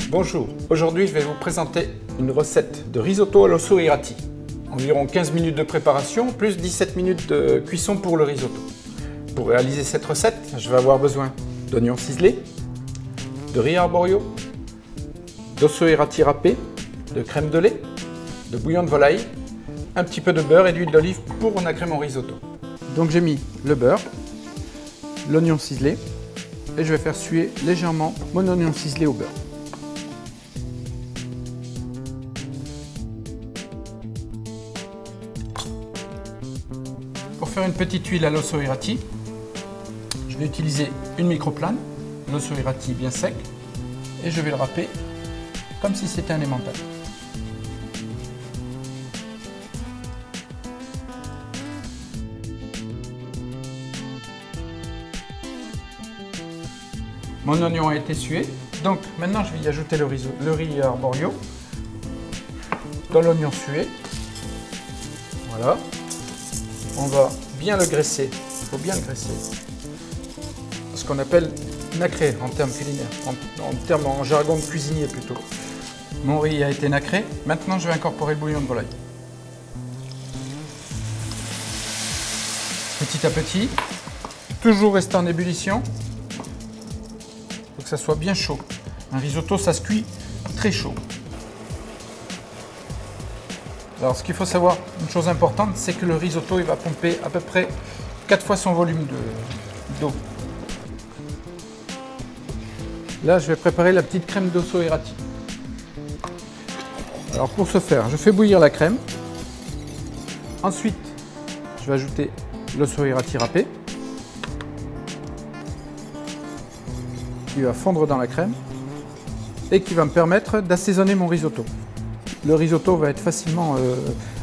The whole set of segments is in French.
Bonjour, aujourd'hui je vais vous présenter une recette de risotto all'osso irati. Environ 15 minutes de préparation plus 17 minutes de cuisson pour le risotto. Pour réaliser cette recette, je vais avoir besoin d'oignons ciselés, de riz arborio, d'osso irati râpé, de crème de lait, de bouillon de volaille, un petit peu de beurre et d'huile d'olive pour nacrer mon risotto. Donc j'ai mis le beurre, l'oignon ciselé et je vais faire suer légèrement mon oignon ciselé au beurre. Pour faire une petite huile à l'osso irati, je vais utiliser une microplane, l'osso irati bien sec, et je vais le râper comme si c'était un emmental. Mon oignon a été sué, donc maintenant je vais y ajouter le riz arborio dans l'oignon sué. Voilà. On va bien le graisser, il faut bien le graisser. Ce qu'on appelle nacrer en termes culinaires, en jargon de cuisinier plutôt. Mon riz a été nacré, maintenant je vais incorporer le bouillon de volaille. Petit à petit, toujours rester en ébullition. Il faut que ça soit bien chaud. Un risotto, ça se cuit très chaud. Alors ce qu'il faut savoir, une chose importante, c'est que le risotto il va pomper à peu près 4 fois son volume d'eau. Là je vais préparer la petite crème d'osso irati. Alors pour ce faire, je fais bouillir la crème. Ensuite, je vais ajouter l'osso irati râpé, qui va fondre dans la crème et qui va me permettre d'assaisonner mon risotto. Le risotto va être facilement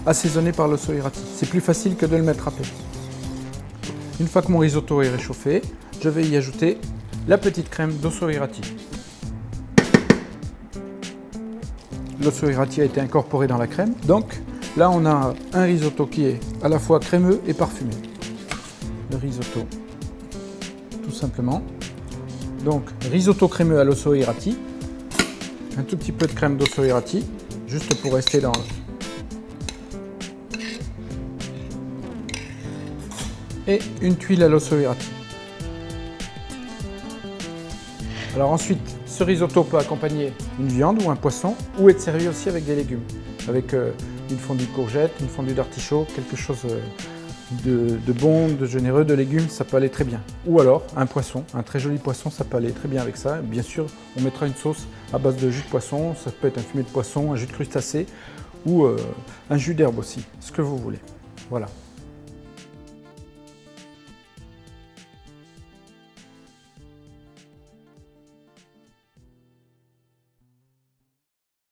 assaisonné par l'osso irati. C'est plus facile que de le mettre râpé. Une fois que mon risotto est réchauffé, je vais y ajouter la petite crème d'osso irati. L'osso irati a été incorporé dans la crème. Donc là, on a un risotto qui est à la fois crémeux et parfumé. Le risotto, tout simplement. Donc, risotto crémeux à l'osso irati. Un tout petit peu de crème d'osso irati. Juste pour rester dans... Et une tuile à l'osso irati. Alors ensuite, ce risotto peut accompagner une viande ou un poisson, ou être servi aussi avec des légumes. Avec une fondue de courgettes, une fondue d'artichaut, quelque chose de bon, de généreux, de légumes, ça peut aller très bien. Ou alors un poisson, un très joli poisson, ça peut aller très bien avec ça. Bien sûr, on mettra une sauce à base de jus de poisson, ça peut être un fumet de poisson, un jus de crustacé ou un jus d'herbe aussi, ce que vous voulez. Voilà.